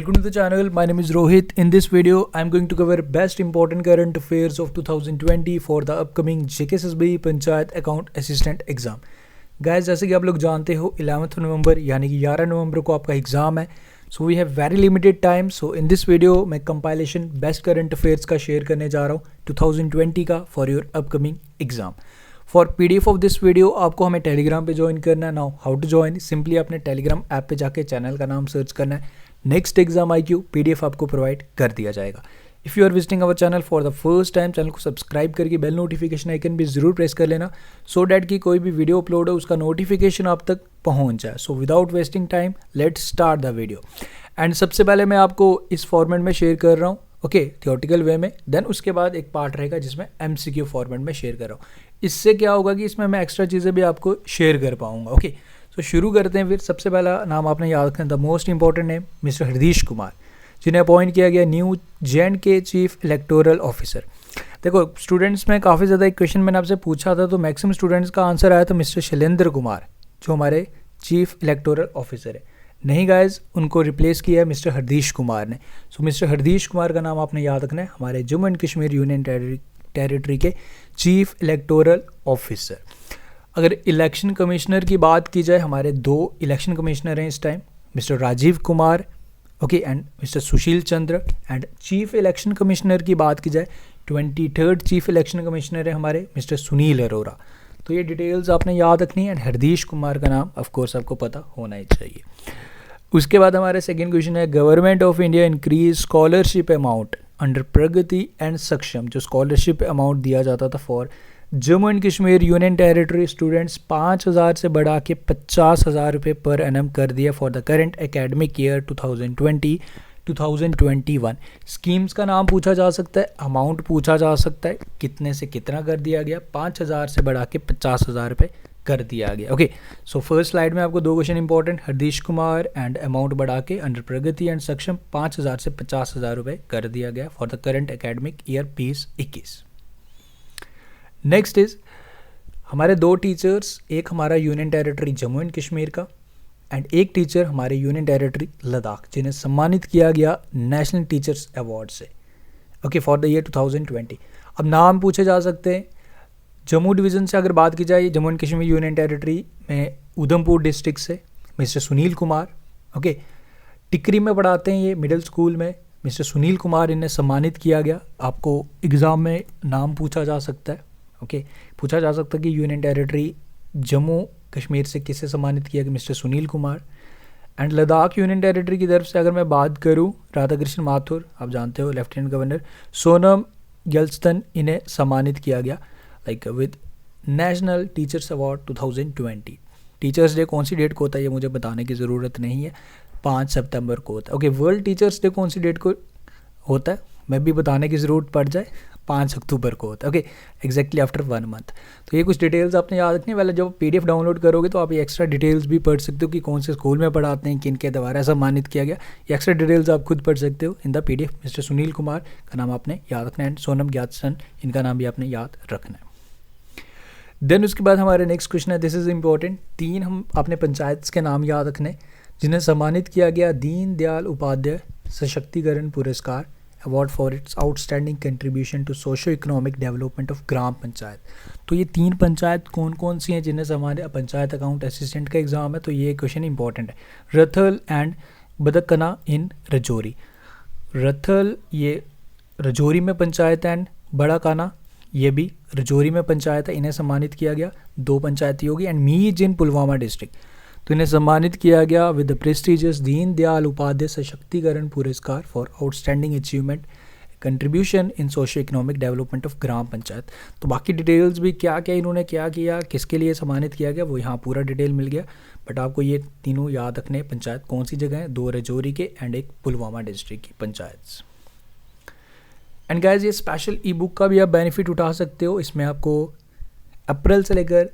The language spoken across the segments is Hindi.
Welcome to the channel. My name is Rohit. In this video, I am going to cover best important current affairs of 2020 for the upcoming JKSSB panchayat account assistant exam. Guys, जैसे कि आप लोग जानते हो 11 नवंबर यानी कि 11 नवंबर को आपका एग्जाम है. So we have very limited time. So in this video मैं कंपाइलेशन बेस्ट करंट अफेयर्स का शेयर करने जा रहा हूँ 2020 का for your upcoming exam. For PDF of this video आपको हमें टेलीग्राम पे ज्वाइन करना है. Now how to join? Simply अपने टेलीग्राम ऐप पे जाके चैनल का नाम सर्च करना है. नेक्स्ट एग्जाम IQ PDF आपको प्रोवाइड कर दिया जाएगा. If you are visiting our channel for the first time, channel को सब्सक्राइब करके बेल नोटिफिकेशन आइकन भी जरूर प्रेस कर लेना सो डैट कि कोई भी वीडियो अपलोड हो उसका नोटिफिकेशन आप तक पहुंच जाए. So without wasting time let's start the video. And सबसे पहले मैं आपको इस फॉर्मेट में शेयर कर रहा हूँ, ओके, थियोरटिकल वे में. देन उसके बाद एक पार्ट रहेगा जिसमें MCQ फॉर्मेट में शेयर कर रहा हूँ. इससे क्या होगा कि इसमें मैं एक्स्ट्रा चीज़ें भी आपको शेयर कर पाऊँगा. ओके, सो शुरू करते हैं. फिर सबसे पहला नाम आपने याद रखना, the most important name mister Hirdesh Kumar, जिन्हें अपॉइंट किया गया new J&K chief electoral officer. देखो स्टूडेंट्स में काफ़ी ज़्यादा एक क्वेश्चन मैंने आपसे पूछा था, तो मैक्सिमम स्टूडेंट्स का आंसर आया था मिस्टर शैलेंद्र कुमार, जो हमारे चीफ इलेक्टोरल ऑफिसर है. नहीं गाइज, उनको रिप्लेस किया है मिस्टर हरदीश कुमार ने. सो मिस्टर हरदीश कुमार का नाम आपने याद रखना है, हमारे Jammu and Kashmir union territory के चीफ इलेक्टोरल ऑफिसर. अगर इलेक्शन कमिश्नर की बात की जाए, हमारे 2 इलेक्शन कमिश्नर हैं इस time, mister Rajiv Kumar, okay, and mister Sushil Chandra. And chief election commissioner की बात की जाए, 23rd चीफ इलेक्शन कमिश्नर है हमारे मिस्टर सुनील अरोरा. तो ये डिटेल्स आपने याद रखनी है. एंड हरदीश कुमार का नाम ऑफ कोर्स आपको पता होना ही चाहिए. उसके बाद हमारे सेकंड क्वेश्चन है, government of India increase scholarship amount under Pragati and सक्षम. जो स्कॉलरशिप अमाउंट दिया जाता था for Jammu and Kashmir union territory students, 5,000 से बढ़ा के 50,000 रुपये पर एनम कर दिया for the current academic year 2020-2021. Schemes का नाम पूछा जा सकता है, अमाउंट पूछा जा सकता है, कितने से कितना कर दिया गया. 5,000 से बढ़ा के 50,000 रुपये कर दिया गया. ओके, सो फर्स्ट स्लाइड में आपको 2 question important, Hirdesh Kumar and amount बढ़ा के अंडर प्रगति एंड सक्षम 5,000 से 50,000 रुपये कर दिया गया for the current academic year 2021. Next is हमारे 2 टीचर्स, एक हमारा union territory Jammu and Kashmir का एंड एक टीचर हमारे यूनियन टेरिटरी लद्दाख, जिन्हें सम्मानित किया गया नेशनल टीचर्स अवार्ड से, ओके, फॉर द ईयर 2020. अब नाम पूछे जा सकते हैं. जम्मू डिवीज़न से अगर बात की जाए, Jammu and Kashmir union territory में उधमपुर डिस्ट्रिक्ट से मिस्टर सुनील कुमार, ओके, टिकरी में पढ़ाते हैं ये मिडिल स्कूल में, मिस्टर सुनील कुमार, इन्हें सम्मानित किया गया. आपको एग्ज़ाम में नाम पूछा जा सकता है, ओके, पूछा जा सकता है कि यूनियन टेरिटरी जम्मू कश्मीर से किसे सम्मानित किया गया, mister Sunil Kumar. And Ladakh union territory की तरफ से अगर मैं बात करूं, राधाकृष्ण माथुर, आप जानते हो, लेफ्टिनेंट गवर्नर, सोनम यल्स्तन, इन्हें सम्मानित किया गया like with national teachers award 2020. Teachers day कौन सी डेट को होता है ये मुझे बताने की ज़रूरत नहीं है, 5 सितंबर को होता है. ओके, वर्ल्ड टीचर्स डे कौन सी डेट को होता है, मैं भी बताने की ज़रूरत पड़ जाए, 5 अक्टूबर को होता है. Okay, exactly after 1 month. तो ये कुछ डिटेल्स आपने याद रखनी है. पहले जब PDF डाउनलोड करोगे तो आप ये एक्स्ट्रा डिटेल्स भी पढ़ सकते हो कि कौन से स्कूल में पढ़ाते हैं, किन के द्वारा सम्मानित किया गया. ये एक्स्ट्रा डिटेल्स आप खुद पढ़ सकते हो in the PDF. Mister Sunil Kumar का नाम आपने याद रखना है एंड सोनम यादसन, इनका नाम भी आपने याद रखना है. देन उसके बाद हमारे नेक्स्ट क्वेश्चन है, दिस इज़ इम्पॉर्टेंट. 3 हम अपने पंचायत के नाम याद रखने जिन्हें सम्मानित किया गया Deen Dayal Upadhyay Sashaktikaran Puraskar award for its outstanding contribution to socio economic development of gram panchayat. तो ये 3 पंचायत कौन कौन सी हैं जिन्हें सम्मानित, पंचायत अकाउंट असिस्टेंट का एग्जाम है तो ये क्वेश्चन इंपॉर्टेंट है. रथल एंड बदकना इन रजौरी. रथल ये रजौरी में पंचायत एंड बड़ा काना ये भी रजौरी में पंचायत है, इन्हें सम्मानित किया गया. 2 पंचायती होगी. एंड मीज इन पुलवामा डिस्ट्रिक्ट, तो इन्हें सम्मानित किया गया with the prestigious Deen Dayal Upadhyay Sashaktikaran Puraskar for outstanding achievement contribution in socio economic development of gram panchayat. तो बाकी डिटेल्स भी क्या क्या इन्होंने क्या किया, किसके लिए सम्मानित किया गया, वो यहाँ पूरा डिटेल मिल गया. बट आपको ये तीनों याद रखने, पंचायत कौन सी जगह है, 2 रजौरी के एंड एक पुलवामा डिस्ट्रिक्ट की पंचायत. एंड गाइज, ये स्पेशल ई-बुक का भी आप बेनिफिट उठा सकते हो. इसमें आपको अप्रैल से लेकर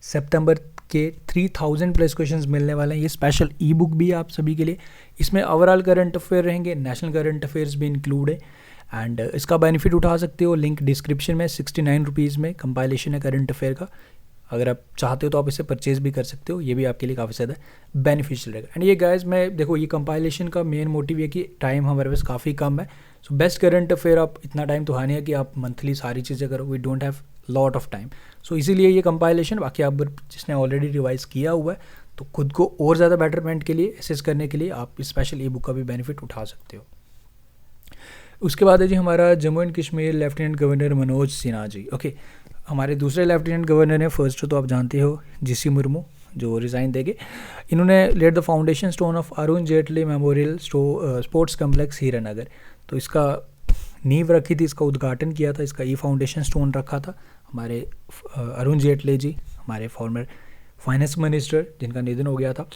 सितंबर के 3000 प्लस क्वेश्चंस मिलने वाले हैं. ये स्पेशल ई-बुक भी आप सभी के लिए. इसमें ओवरऑल करंट अफेयर रहेंगे, नेशनल करंट अफेयर्स भी इंक्लूड है. एंड इसका बेनिफिट उठा सकते हो. लिंक डिस्क्रिप्शन में 69 रुपीज़ में कंपाइलेशन है करंट अफेयर का. अगर आप चाहते हो तो आप इसे परचेज भी कर सकते हो, ये भी आपके लिए काफ़ी ज़्यादा बेनिफिशियल रहेगा। एंड ये गाइस, मैं देखो ये कंपाइलेशन का मेन मोटिव ये कि टाइम हमारे पास काफ़ी कम है, सो बेस्ट करंट अफेयर आप इतना टाइम तो है नहीं है कि आप मंथली सारी चीज़ें करो, we don't have lot of time, so इसीलिए ये कंपाइलेशन। बाकी आप जिसने ऑलरेडी रिवाइज किया हुआ है तो खुद को और ज़्यादा बेटरमेंट के लिए एसेस करने के लिए आप स्पेशल ई बुक का भी बेनिफिट उठा सकते हो। उसके बाद है जी हमारा Jammu and Kashmir lieutenant governor Manoj Sinha ji. Okay, हमारे दूसरे लेफ्टिनेंट गवर्नर हैं, फर्स्ट तो आप जानते हो जीसी मुर्मू, जो रिज़ाइन देंगे। इन्होंने laid the foundation stone of Arun Jaitley memorial sports complex Hiranagar, तो इसका नींव रखी थी, इसका उद्घाटन किया था, इसका ई फाउंडेशन स्टोन रखा था हमारे अरुण जेटली जी, हमारे फॉर्मर फाइनेंस मिनिस्टर जिनका निधन हो गया था।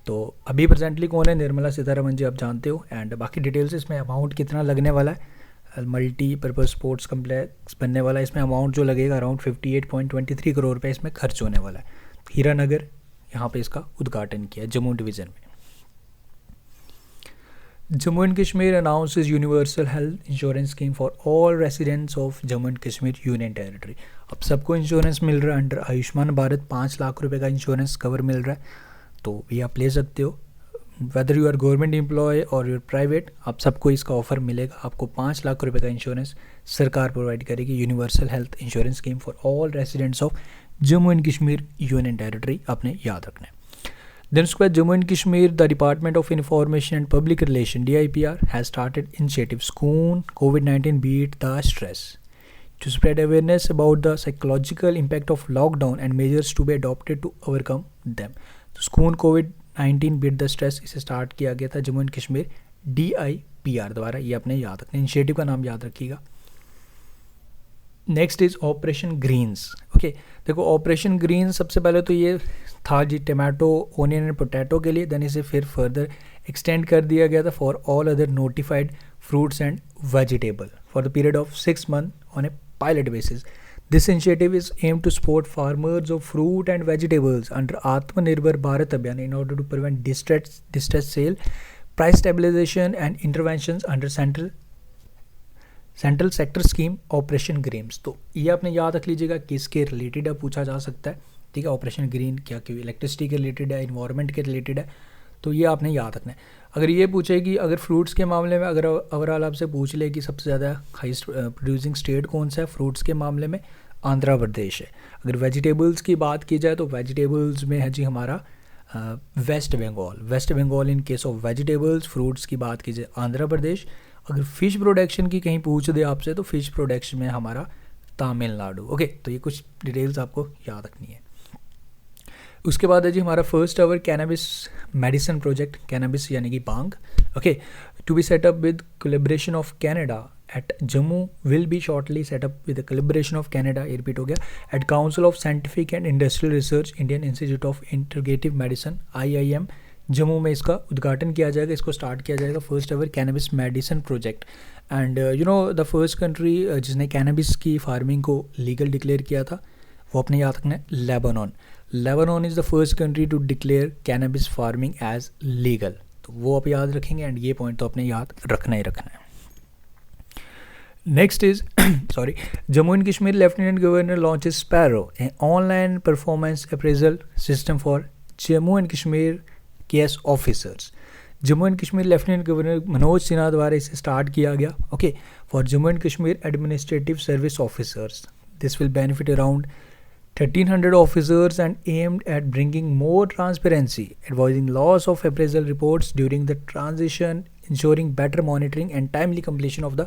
तो अभी प्रेजेंटली कौन है? निर्मला सीतारमण जी, आप जानते हो। एंड बाकी डिटेल्स इसमें अमाउंट कितना लगने वाला है, मल्टीपर्पज़ स्पोर्ट्स कम्प्लेक्स बनने वाला है, इसमें अमाउंट जो लगेगा अराउंड 58.23 करोड़ रुपये इसमें खर्च होने वाला है। हीरानगर यहाँ पे इसका उद्घाटन किया जम्मू डिवीज़न में। Jammu and Kashmir announces universal health insurance scheme for all residents of Jammu and Kashmir union territory. अब सबको इंश्योरेंस मिल रहा है अंडर आयुष्मान भारत, 5 लाख रुपए का इंश्योरेंस कवर मिल रहा है, तो ये आप ले सकते हो। Whether you are government employ और यूर प्राइवेट, आप सबको इसका ऑफर मिलेगा। आपको 5 लाख रुपए का इंश्योरेंस सरकार प्रोवाइड करेगी, universal health insurance scheme for all residents of Jammu and Kashmir union territory, आपने याद रखना है। Then उसके बाद Jammu and Kashmir the department of information and public relation DIPR has started initiative Sukoon COVID-19 beat the stress to spread awareness about the psychological impact of lockdown and measures to be adopted to overcome them. तो स्कून COVID-19 बीट द स्ट्रेस, इसे स्टार्ट किया गया था जम्मू एंड कश्मीर DIPR द्वारा, ये आपने याद रखना, इनिशिएटिव का नाम याद रखिएगा। Next is operation greens. Okay, देखो ऑपरेशन ग्रीन्स सबसे पहले तो ये था जी टमाटो, ओनियन एंड पोटैटो के लिए, देन इसे फिर फर्दर एक्सटेंड कर दिया गया था for all other notified fruits and vegetable for the period of 6 months on A pilot basis. This initiative is aimed to support farmers of fruit and vegetables under Atmanirbhar Bharat Abhiyan in order to prevent distress sale, price stabilization and interventions under central sector scheme operation greens. तो ये आपने याद रख लीजिएगा किसके रिलेटेड है, पूछा जा सकता है, ठीक है। ऑपरेशन ग्रीन क्या क्यों इलेक्ट्रिसिटी के रिलेटेड है, इन्वायरमेंट के रिलेटेड है, तो ये आपने याद रखना है। अगर ये पूछे कि अगर फ्रूट्स के मामले में अगर ओवरऑल आपसे पूछ ले कि सबसे ज़्यादा हाईएस्ट प्रोड्यूसिंग स्टेट कौन सा है फ्रूट्स के मामले में, आंध्र प्रदेश है। अगर वेजिटेबल्स की बात की जाए तो वेजिटेबल्स में है जी हमारा West Bengal in case of vegetables. Fruits की बात की जाए आंध्र प्रदेश। अगर फ़िश प्रोडक्शन की कहीं पूछ दे आपसे तो फ़िश प्रोडक्शन में हमारा तमिलनाडु। ओके, तो ये कुछ डिटेल्स आपको याद रखनी है। उसके बाद है जी हमारा first ever cannabis medicine project, cannabis यानी कि भांग, okay, to be setup with collaboration of Canada at Jammu will be shortly setup with collaboration of Canada, ये रिपीट हो गया, at council of scientific and industrial research Indian institute of integrative medicine IIM Jammu में इसका उद्घाटन किया जाएगा, इसको स्टार्ट किया जाएगा first ever cannabis medicine project. And you know the first country जिसने कैनबिस की फार्मिंग को लीगल डिक्लेयर किया था वो अपने याद रखना है, Lebanon is the first country to declare cannabis farming as legal, तो वो आप याद रखेंगे एंड ये पॉइंट तो अपने याद रखना ही रखना है। Next is sorry, Jammu and Kashmir lieutenant governor launches sparrow, A online performance appraisal system for Jammu and Kashmir KS officers. Jammu and Kashmir lieutenant governor Manoj Sinha द्वारा इसे स्टार्ट किया गया, okay, for Jammu and Kashmir administrative service officers. This will benefit around 1300 officers and aimed at bringing more transparency, advising loss of appraisal reports during the transition, ensuring better monitoring and timely completion of the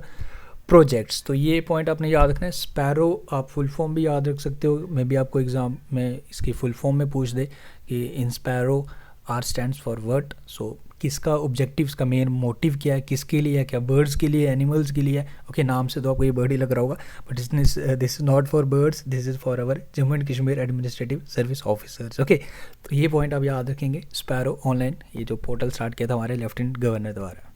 projects। तो ये पॉइंट आपने याद रखना है। स्पैरो आप फुल फॉर्म भी याद रख सकते हो, मे बी आपको एग्जाम में इसकी फुल फॉर्म में पूछ दे कि in SPARROW R stands for what, so किसका ऑब्जेक्टिव्स का मेन मोटिव क्या है, किसके लिए है, क्या बर्ड्स के लिए, एनिमल्स के लिए है। ओके, नाम से तो आपको ये बर्ड ही लग रहा होगा, but this is not for birds, this is for our Jammu and Kashmir administrative service officers. Okay, तो ये पॉइंट आप याद रखेंगे। स्पैरो ऑनलाइन ये जो पोर्टल स्टार्ट किया था हमारे लेफ्टिनेंट गवर्नर द्वारा।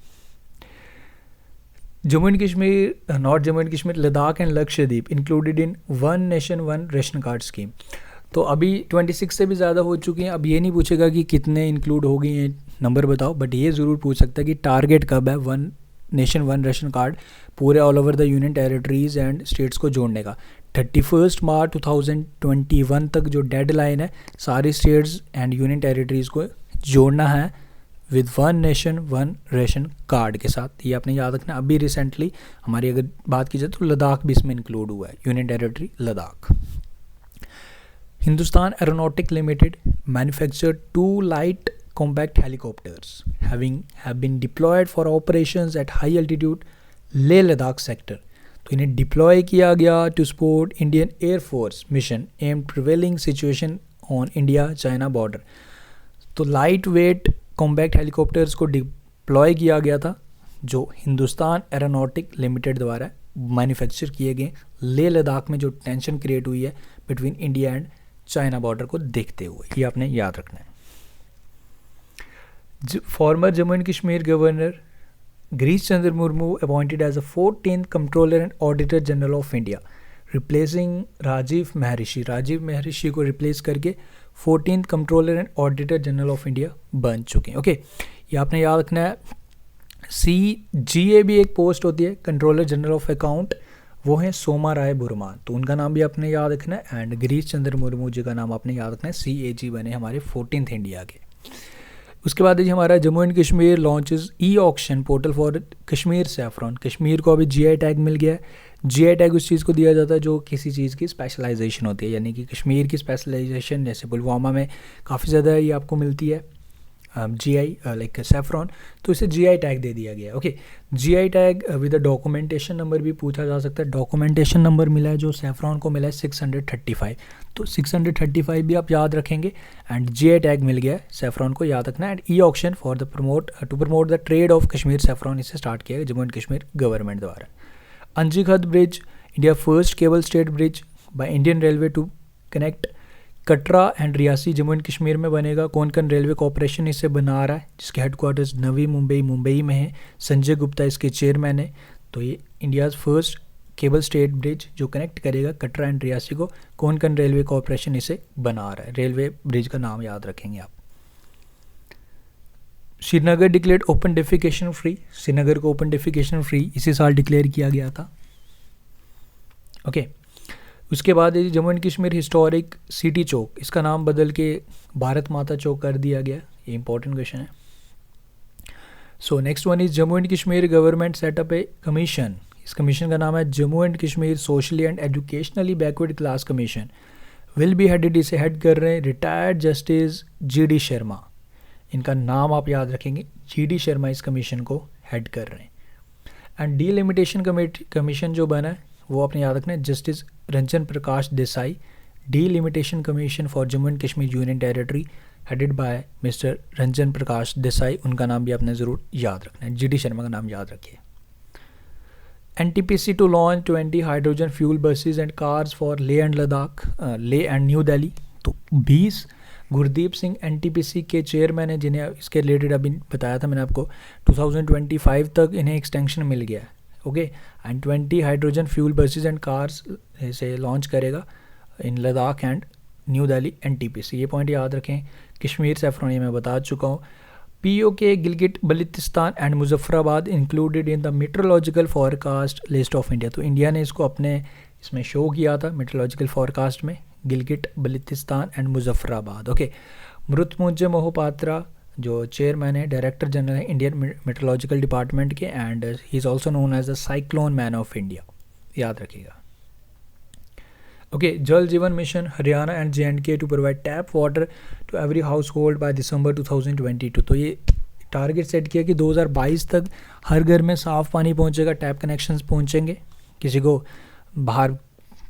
Jammu and Kashmir, not Jammu and Kashmir, Ladakh and Lakshadweep included in one nation one ration card scheme. तो अभी 26 से भी ज़्यादा हो चुकी हैं। अब ये नहीं पूछेगा कि कितने इंक्लूड हो गई हैं, नंबर बताओ, बट ये ज़रूर पूछ सकता है कि टारगेट कब है one nation one ration card पूरे all over the union territories and states को जोड़ने का। 31 मार्च 2021 तक जो डेडलाइन है, सारी स्टेट्स एंड यूनियन टेरिटरीज़ को जोड़ना है with one nation one ration card के साथ। ये आपने याद रखना। अभी रिसेंटली हमारी अगर बात की जाए तो लद्दाख भी इसमें इंक्लूड हुआ है, union territory Ladakh. Hindustan aeronautic limited manufacture 2 light compact helicopters have been deployed for operations at high altitude Leh Ladakh sector. तो इन्हें डिप्लॉय किया गया to support Indian air force mission amid prevailing situation on India China border. तो लाइट वेट कॉम्पैक्ट हेलीकॉप्टर्स को डिप्लॉय किया गया था जो हिंदुस्तान एरोनॉटिक लिमिटेड द्वारा मैन्युफैक्चर किए गए लेह लद्दाख में जो टेंशन क्रिएट हुई है between India and China border को देखते हुए, ये आपने याद रखना है। Former Jammu and Kashmir governor Girish Chandra Murmu appointed as a 14th controller and auditor general of India replacing Rajiv Maharishi. Rajiv Maharishi को रिप्लेस करके 14th controller and auditor general of India बन चुके हैं। ओके, ये आपने याद रखना है। CGA भी एक पोस्ट होती है, कंट्रोलर जनरल ऑफ अकाउंट, वो हैं सोमा राय बुरमान, तो उनका नाम भी आपने याद रखना है। एंड गिरीश चंद्र मुर्मू जी का नाम आपने याद रखना है। CAG बने हमारे 14th इंडिया के। उसके बाद हमारा Jammu and Kashmir launches auction portal for Kashmir saffron. Kashmir को अभी GI टैग मिल गया है। GI टैग उस चीज़ को दिया जाता है जो किसी चीज़ की स्पेशलाइजेशन होती है, यानी कि कश्मीर की स्पेशलाइजेशन जैसे पुलवामा में काफ़ी ज़्यादा ये आपको मिलती है GI लाइक सैफरॉन, तो इसे GI टैग दे दिया गया है। Okay, GI tag with documentation number भी पूछा जा सकता है। डॉक्यूमेंटेशन नंबर मिला है जो सैफरॉन को मिला है 635, तो 635 भी आप याद रखेंगे। एंड GI टैग मिल गया है सैफरॉन को, याद रखना है। And auction for the to promote the trade of Kashmir saffron, इसे स्टार्ट किया गया जम्मू एंड कश्मीर गवर्नमेंट द्वारा। Anjikhad bridge, India first cable state bridge by Indian railway to connect Katra and Reasi Jammu and Kashmir में बनेगा। कोंकण रेलवे कॉर्पोरेशन इसे बना रहा है जिसके हेडक्वार्टर्स नवी मुंबई में है। संजय गुप्ता इसके चेयरमैन है। तो ये India's first cable state bridge जो कनेक्ट करेगा कटरा एंड रियासी को, कोंकण रेलवे कॉर्पोरेशन इसे बना रहा है। रेलवे ब्रिज का नाम याद रखेंगे आप। Srinagar declared open defecation free. Srinagar को ओपन डेफिकेशन फ्री इसी साल डिक्लेयर किया गया था। ओके, उसके बाद Jammu and Kashmir historic city chowk, इसका नाम बदल के भारत माता चौक कर दिया गया। ये इंपॉर्टेंट क्वेश्चन है। So next one is Jammu and Kashmir government setup a commission. इस कमीशन का नाम है Jammu and Kashmir socially and educationally backward class commission. Will be headed, इसे हेड कर रहे हैं रिटायर्ड जस्टिस GD शर्मा। इनका नाम आप याद रखेंगे, GD शर्मा इस कमीशन को हेड कर रहे हैं। एंड डीलिमिटेशन कमीशन जो बना है वो आपने याद रखना है justice Ranjan Prakash Desai. Delimitation commission for Jammu and Kashmir union territory headed by mister Ranjan Prakash Desai, उनका नाम भी आपने ज़रूर याद रखना है। GD शर्मा का नाम याद रखिए। NTPC to launch 20 hydrogen fuel buses and cars for Leh and Ladakh, Leh and new Delhi. तो 20 गुरदीप सिंह NTPC के चेयरमैन हैं जिन्हें इसके रिलेटेड अभी बताया था मैंने आपको। 2025 तक इन्हें एक्सटेंशन मिल गया है। Okay, and 20 hydrogen fuel buses and cars इसे लॉन्च करेगा in Ladakh and new Delhi NTPC। ये पॉइंट याद रखें। कश्मीर सैफरॉन ये मैं बता चुका हूँ। POK Gilgit Baltistan and Muzaffarabad included in the meteorological forecast list of India. तो इंडिया ने इसको अपने इसमें शो किया था मीटरोलॉजिकल फॉरकास्ट में, गिलगिट बल्तिस्तान एंड मुजफ्फराबाद। ओके, मृत्युंजय मोहपात्रा जो चेयरमैन है, डायरेक्टर जनरल है इंडियन मेट्रोलॉजिकल डिपार्टमेंट के, and he is also known as the cyclone man of India, याद रखिएगा। Okay, Jal Jeevan mission Haryana and JNK to provide tap water to every household by December 2022। तो ये टारगेट सेट किया कि 2022 तक हर घर में साफ़ पानी पहुंचेगा, टैप कनेक्शंस पहुंचेंगे, किसी को बाहर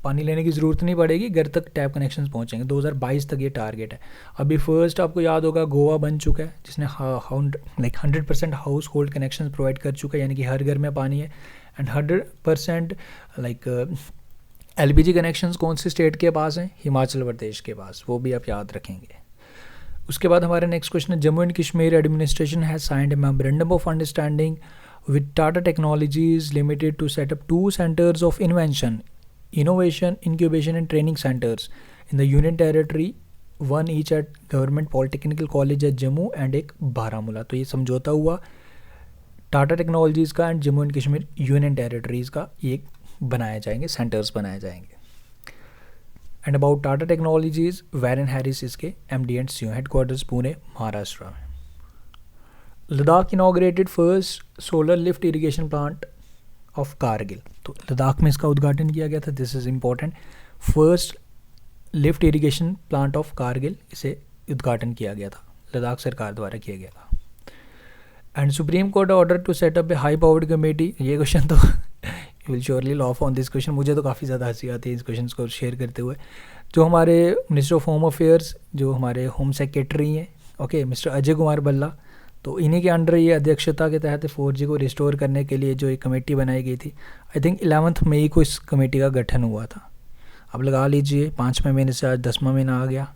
पानी लेने की ज़रूरत नहीं पड़ेगी, घर तक टैप कनेक्शंस पहुंचेंगे। 2022 तक ये टारगेट है। अभी फर्स्ट आपको याद होगा गोवा बन चुका है जिसने like 100% house hold connections provide कर चुका है, यानी कि हर घर में पानी है। एंड 100% लाइक LPG कनेक्शंस कौन से स्टेट के पास हैं? हिमाचल प्रदेश के पास, वो भी आप याद रखेंगे। उसके बाद हमारा नेक्स्ट क्वेश्चन है Jammu and Kashmir administration has signed a memorandum of understanding with Tata technologies limited to set up 2 centres of invention, innovation, incubation and training centers in the Union Territory, one each at Government Polytechnical College at Jammu and एक बारामूला। तो ये समझौता हुआ टाटा टेक्नोलॉजीज़ का and Jammu and Kashmir union territories का, ये बनाए जाएंगे, सेंटर्स बनाए जाएंगे। And about Tata Technologies, Warren Harris इसके MD and CEO, headquarters Pune Maharashtra में। Ladakh inaugurated first solar lift irrigation plant of Kargil, तो लद्दाख में इसका उद्घाटन किया गया था। This is important, first lift irrigation plant of Kargil, इसे उद्घाटन किया गया था, लद्दाख सरकार द्वारा किया गया था। And supreme court order to set up a high powered committee, ये क्वेश्चन तो you will surely laugh on this question, मुझे तो काफ़ी ज़्यादा हंसी आती है इस क्वेश्चन को शेयर करते हुए। जो हमारे मिनिस्टर ऑफ होम अफेयर्स, जो हमारे होम सेक्रेटरी हैं, ओके, मिस्टर अजय कुमार भल्ला, तो इन्हीं के अंडर ये अध्यक्षता के तहत 4G को रिस्टोर करने के लिए जो एक कमेटी बनाई गई थी, आई थिंक 11 मई को इस कमेटी का गठन हुआ था। अब लगा लीजिए 5वें महीने से आज 10वां महीना आ गया,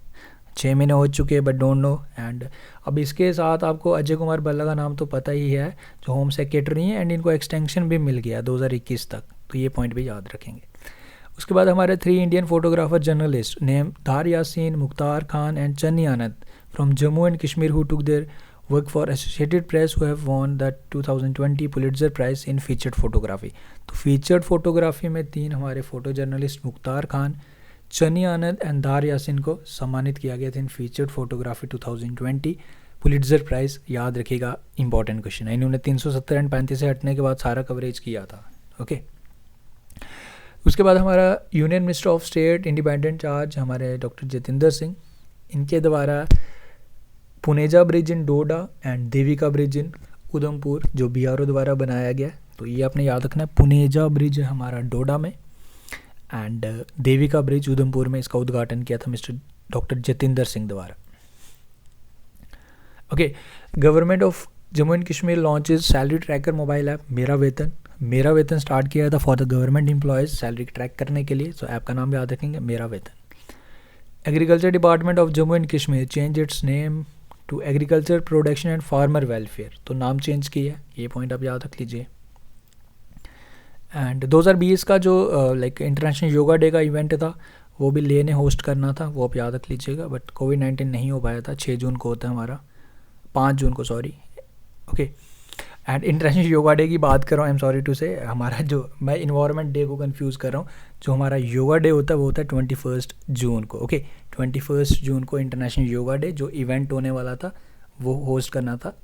6 महीने हो चुके हैं, बट डोंट नो। एंड अब इसके साथ आपको अजय कुमार भल्ला का नाम तो पता ही है, जो होम सेक्रेटरी हैं, एंड इनको एक्सटेंशन भी मिल गया 2021 तक, तो ये पॉइंट भी याद रखेंगे। उसके बाद हमारे 3 Indian photographer journalist name Dhar Yasin, Mukhtar Khan and Channi Anand from Jammu and Kashmir who took there work for Associated Press who have won the 2020 Pulitzer Prize in Featured Photography। तो फीचर्ड फोटोग्राफी में 3 हमारे photo journalist Mukhtar Khan, Channi Anand and Dar Yasin को सम्मानित किया गया था in featured photography 2020 Pulitzer prize. याद रखिएगा, इंपॉर्टेंट क्वेश्चन है। इन्होंने 370 एंड 35 से हटने के बाद सारा कवरेज किया था, ओके। उसके बाद हमारा union minister of state independent charge हमारे डॉक्टर जितेंद्र सिंह, इनके द्वारा Puneja bridge in Doda and Devika bridge in Udhampur जो BRO द्वारा बनाया गया, तो ये आपने याद रखना है। पुनेजा ब्रिज हमारा डोडा में एंड देविका ब्रिज उधमपुर में, इसका उद्घाटन किया था मिस्टर डॉक्टर जितेंद्र सिंह द्वारा, okay. Government of Jammu and Kashmir launches salary tracker mobile app मेरा वेतन। मेरा वेतन स्टार्ट किया था for the government employees, salary track करने के लिए, सो ऐप का नाम याद रखेंगे, मेरा वेतन। Agriculture department of Jammu and Kashmir change its name to agriculture production and farmer welfare, तो नाम चेंज किया है, ये पॉइंट आप याद रख लीजिए। एंड 2020 का जो लाइक इंटरनेशनल योगा डे का इवेंट था, वो भी ले ने होस्ट करना था, वो आप याद रख लीजिएगा, बट कोविड-19 नहीं हो पाया था। 6 जून को होता है हमारा, 5 जून को, sorry, okay. And international yoga day की बात कर रहा हूँ, आई एम सॉरी टू से, हमारा जो, मैं इन्वायरमेंट डे को कंफ्यूज कर रहा हूँ। जो हमारा योगा डे होता है वो होता है 21 जून को, ओके। 21 जून को इंटरनेशनल योगा डे जो इवेंट होने वाला था वो होस्ट करना था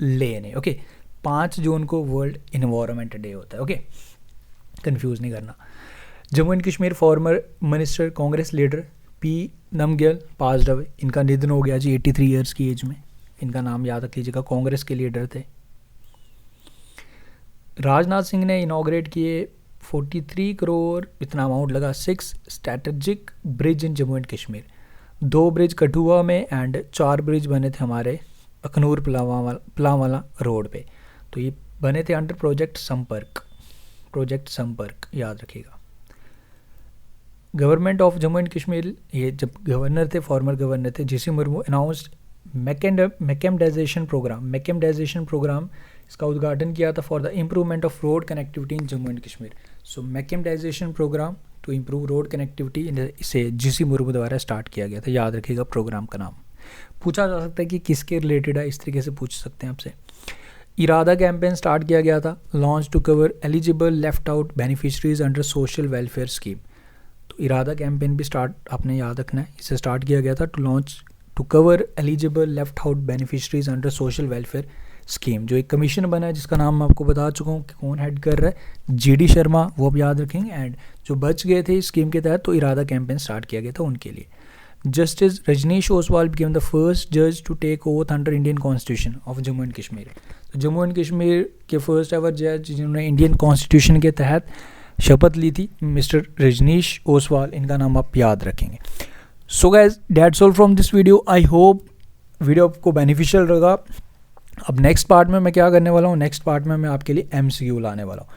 ले ने, ओके। 5 जून को वर्ल्ड इन्वायरमेंट डे होता है, ओके, कंफ्यूज नहीं करना। Jammu and Kashmir former minister Congress leader P Namgyal passed away, इनका निधन हो गया जी 83 ईयर्स की एज में। इनका नाम याद रख लीजिएगा, कांग्रेस के लीडर थे। राजनाथ सिंह ने इनॉग्रेट किए 43 करोड़ इतना अमाउंट लगा 6 strategic bridge in Jammu and Kashmir. 2 bridge Kathua में एंड 4 ब्रिज बने थे हमारे अखनूर पलावाला रोड पे, तो ये बने थे अंडर प्रोजेक्ट संपर्क, याद रखिएगा। Government of Jammu and Kashmir, ये जब गवर्नर थे, फॉर्मर गवर्नर थे GC Murmu, announced macadamisation programme, इसका उद्घाटन किया था for the improvement of road connectivity in Jammu and Kashmir. So macadamisation programme to improve road connectivity, इसे GC मुर्मू द्वारा स्टार्ट किया गया था, याद रखिएगा प्रोग्राम का नाम। पूछा जा सकता है कि किसके रिलेटेड है, इस तरीके से पूछ सकते हैं आपसे। इरादा कैंपेन स्टार्ट किया गया था, launch to cover eligible left out beneficiaries under social welfare scheme. तो इरादा कैंपेन भी स्टार्ट आपने याद रखना है, इसे स्टार्ट किया गया था to cover eligible left out beneficiaries under social welfare scheme. जो एक कमीशन बना है जिसका नाम मैं आपको बता चुका हूँ कि कौन हेड कर रहा है, GD शर्मा, वो आप याद रखेंगे। एंड जो बच गए थे इस स्कीम के तहत, तो इरादा कैंपेन स्टार्ट किया गया था उनके लिए। Justice Rajnesh Oswal became the first जज to take oath under Indian constitution of Jammu and Kashmir. तो जम्मू एंड कश्मीर के फर्स्ट एवर जज जिन्होंने इंडियन कॉन्स्टिट्यूशन के तहत शपथ ली थी, मिस्टर रजनीश ओसवाल, इनका नाम आप याद रखेंगे। So guys, that's all from this video. I hope video आपको बेनिफिशियल लगा। अब नेक्स्ट पार्ट में मैं क्या करने वाला हूँ, नेक्स्ट पार्ट में मैं आपके लिए MCQ लाने वाला हूँ।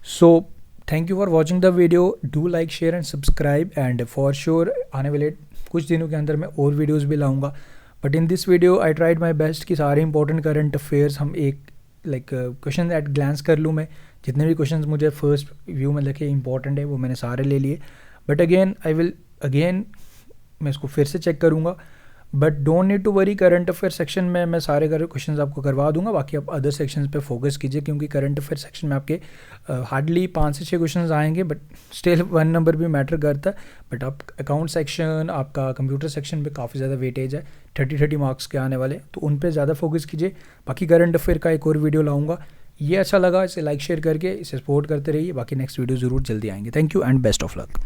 So thank you for watching the video, do like, share and subscribe, and for sure आने वाले कुछ दिनों के अंदर मैं और वीडियोज़ भी लाऊंगा। But in this video I tried my best कि सारे इंपॉर्टेंट करंट अफेयर्स हम एक क्वेश्चन एट ग्लांस कर लूँ। मैं जितने भी क्वेश्चंस मुझे फर्स्ट व्यू में लिखे इंपॉर्टेंट है वो मैंने सारे ले लिए। बट अगेन मैं इसको फिर से चेक करूँगा, but don't need to worry, current affair section में मैं सारे क्वेश्चंस आपको करवा दूंगा, बाकी आप अदर सेक्शंस पे फोकस कीजिए, क्योंकि करंट अफेयर सेक्शन में आपके हार्डली 5 से 6 क्वेश्चंस आएंगे, बट स्टिल 1 नंबर भी मैटर करता है। बट आप अकाउंट सेक्शन, आपका कंप्यूटर सेक्शन पे काफ़ी ज़्यादा वेटेज है, 30 मार्क्स के आने वाले, तो उन पर ज़्यादा फोकस कीजिए। बाकी करंट अफेयर का एक और वीडियो लाऊंगा। ये अच्छा लगा, इसे लाइक शेयर करके इसे सपोर्ट करते रहिए। बाकी नेक्स्ट वीडियो ज़रूर जल्दी आएंगे। Thank you and best of luck.